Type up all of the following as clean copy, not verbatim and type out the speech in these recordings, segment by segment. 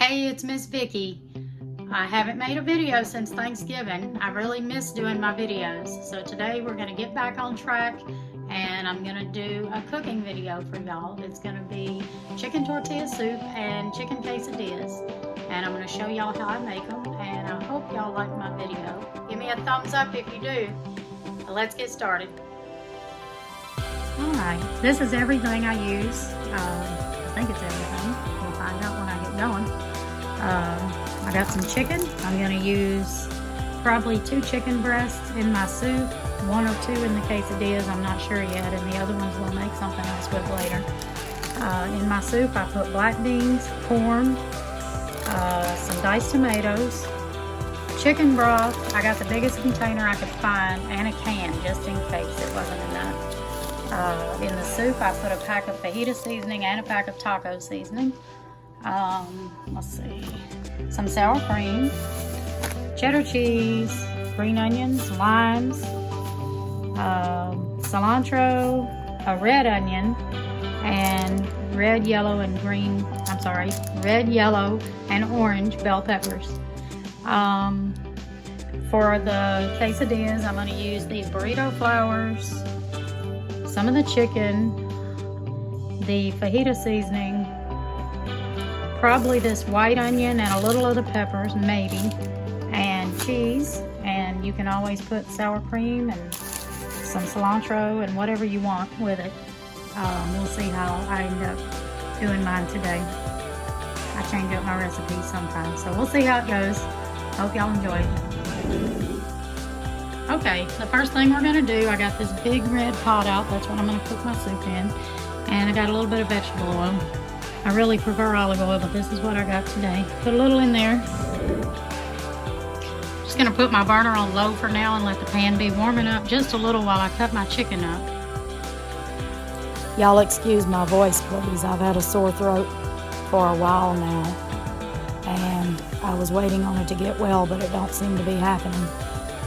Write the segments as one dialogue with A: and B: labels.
A: Hey, it's Miss Vicky. I haven't made a video since Thanksgiving. I really miss doing my videos. So today we're going to get back on track and I'm going to do a cooking video for y'all. It's going to be chicken tortilla soup and chicken quesadillas. And I'm going to show y'all how I make them, and I hope y'all like my video. Give me a thumbs up if you do. Let's get started. Alright, this is everything I use. I think it's everything. We'll find out when I get going. I got some chicken. I'm going to use probably 2 chicken breasts in my soup, 1 or 2 in the quesadillas. I'm not sure yet, and the other ones we'll make something else with later. In my soup, I put black beans, corn, some diced tomatoes, chicken broth. I got the biggest container I could find and a can just in case it wasn't enough. In the soup, I put a pack of fajita seasoning and a pack of taco seasoning. Let's see, some sour cream, cheddar cheese, green onions, limes, cilantro, a red onion, and red, yellow, and orange bell peppers. For the quesadillas, I'm going to use these burrito flours, some of the chicken, the fajita seasoning, probably this white onion and a little of the peppers, maybe, and cheese. And you can always put sour cream and some cilantro and whatever you want with it. We'll see how I end up doing mine today. I change up my recipes sometimes, so we'll see how it goes. Hope y'all enjoy it. Okay, the first thing we're going to do, I got this big red pot out. That's what I'm going to cook my soup in. And I got a little bit of vegetable oil. I really prefer olive oil, but this is what I got today. Put a little in there. Just going to put my burner on low for now and let the pan be warming up just a little while I cut my chicken up.
B: Y'all excuse my voice, please. I've had a sore throat for a while now, and I was waiting on it to get well, but it don't seem to be happening.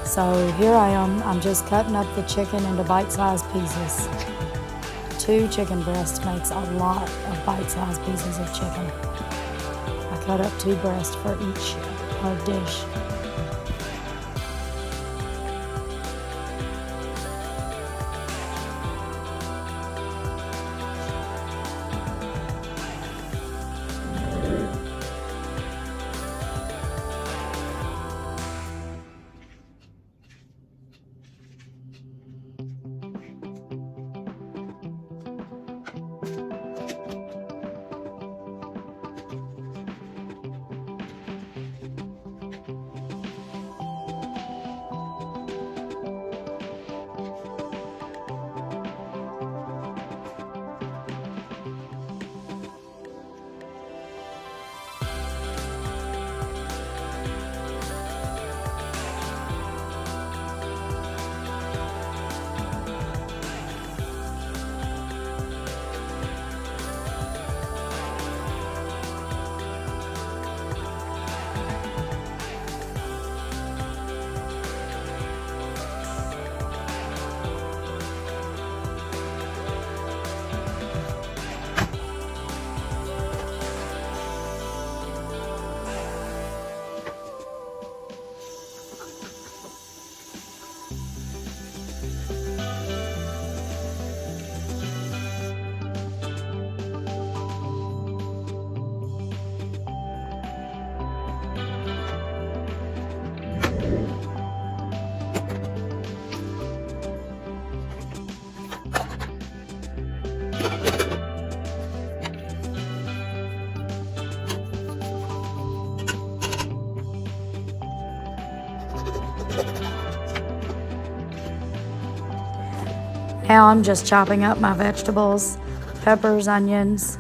B: So here I am. I'm just cutting up the chicken into bite-sized pieces. 2 chicken breasts makes a lot of bite-sized pieces of chicken. I cut up 2 breasts for each dish. Now I'm just chopping up my vegetables, peppers, onions,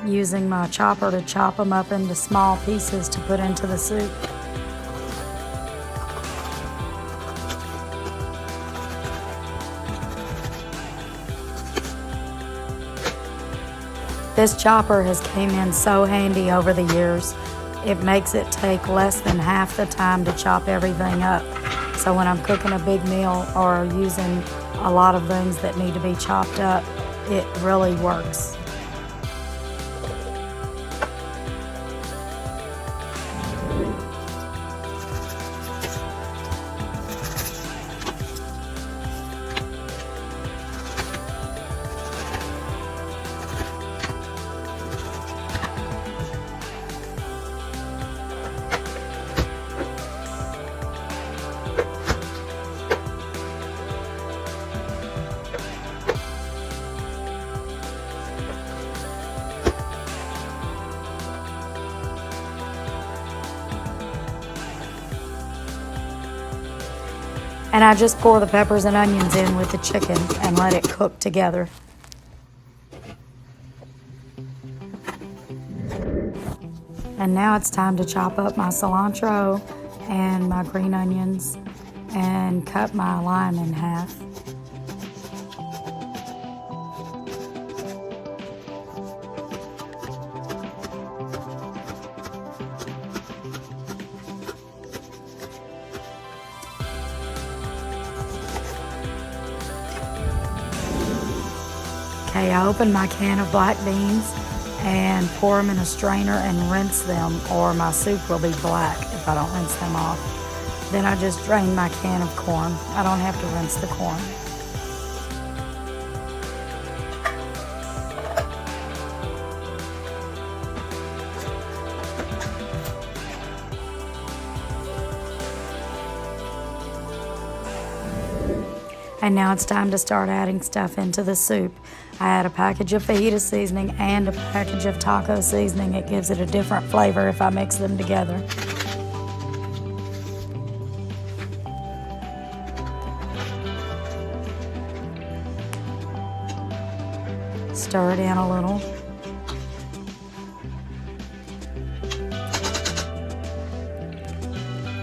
B: using my chopper to chop them up into small pieces to put into the soup. This chopper has came in so handy over the years. It makes it take less than half the time to chop everything up. So when I'm cooking a big meal or using a lot of things that need to be chopped up, it really works. And I just pour the peppers and onions in with the chicken and let it cook together. And now it's time to chop up my cilantro and my green onions and cut my lime in half. Okay, I opened my can of black beans and pour them in a strainer and rinse them, or my soup will be black if I don't rinse them off. Then I just drain my can of corn. I don't have to rinse the corn. And now it's time to start adding stuff into the soup. I add a package of fajita seasoning and a package of taco seasoning. It gives it a different flavor if I mix them together. Stir it in a little.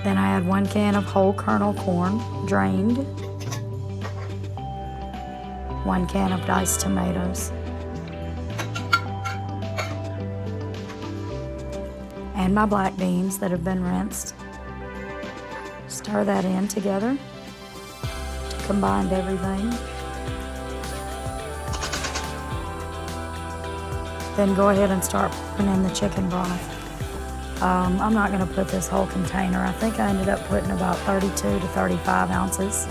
B: Then I add 1 can of whole kernel corn, drained. 1 can of diced tomatoes. And my black beans that have been rinsed. Stir that in together. Combined everything. Then go ahead and start pouring in the chicken broth. I'm not going to put this whole container. I think I ended up putting about 32 to 35 ounces.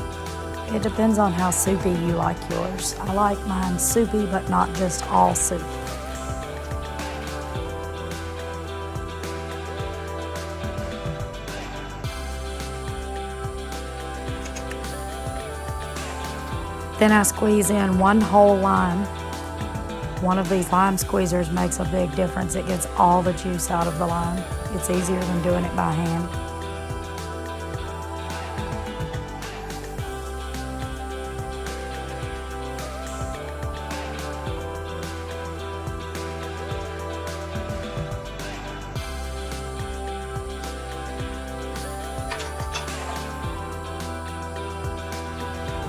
B: It depends on how soupy you like yours. I like mine soupy, but not just all soup. Then I squeeze in 1 whole lime. One of these lime squeezers makes a big difference. It gets all the juice out of the lime. It's easier than doing it by hand.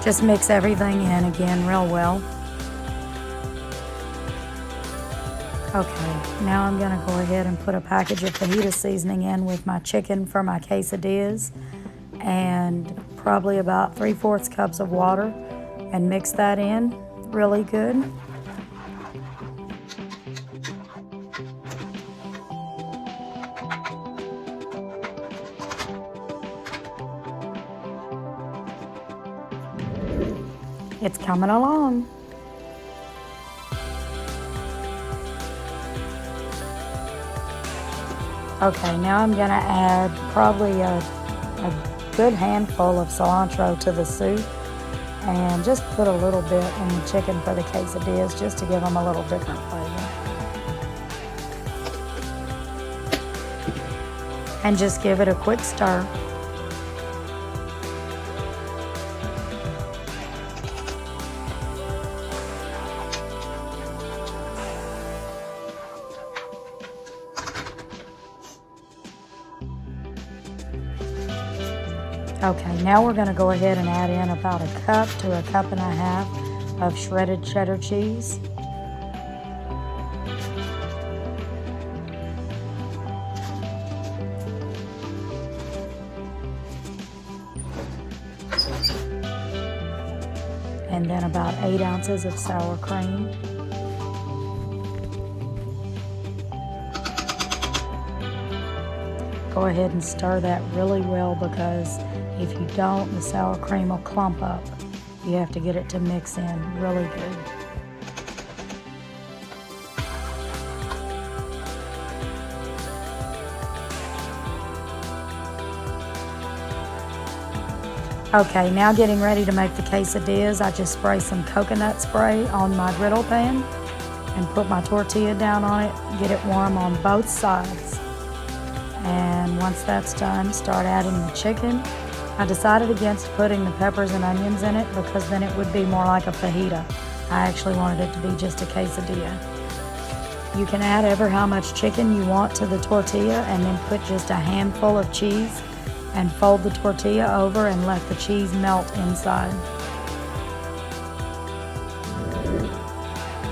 B: Just mix everything in again real well. Okay, now I'm gonna go ahead and put a package of fajita seasoning in with my chicken for my quesadillas and probably about 3/4 cups of water and mix that in really good. It's coming along. Okay, now I'm gonna add probably a good handful of cilantro to the soup and just put a little bit in the chicken for the quesadillas just to give them a little different flavor. And just give it a quick stir. Okay, now we're going to go ahead and add in about 1 cup to 1.5 cups of shredded cheddar cheese. And then about 8 ounces of sour cream. Go ahead and stir that really well, because if you don't, the sour cream will clump up. You have to get it to mix in really good. Okay, now getting ready to make the quesadillas. I just spray some coconut spray on my griddle pan and put my tortilla down on it, get it warm on both sides. And once that's done, start adding the chicken I decided against putting the peppers and onions in it because then it would be more like a fajita. I actually wanted it to be just a quesadilla. You can add ever how much chicken you want to the tortilla and then put just a handful of cheese and fold the tortilla over and let the cheese melt inside.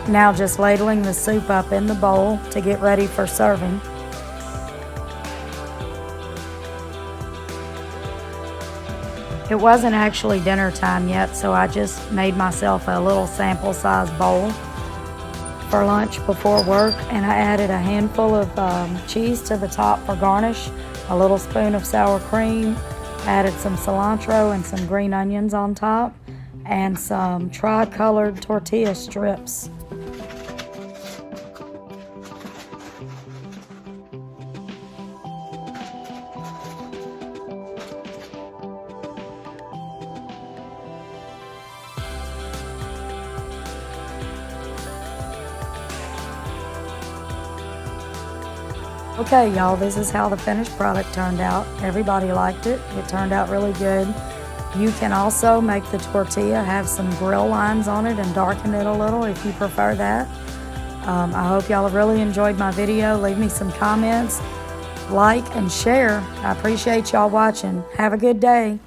B: Now just ladling the soup up in the bowl to get ready for serving. It wasn't actually dinner time yet, so I just made myself a little sample size bowl for lunch before work, and I added a handful of cheese to the top for garnish, a little spoon of sour cream, added some cilantro and some green onions on top, and some tri-colored tortilla strips. Okay, y'all, this is how the finished product turned out. Everybody liked it. It turned out really good. You can also make the tortilla have some grill lines on it and darken it a little if you prefer that. I hope y'all have really enjoyed my video. Leave me some comments, like, and share. I appreciate y'all watching. Have a good day.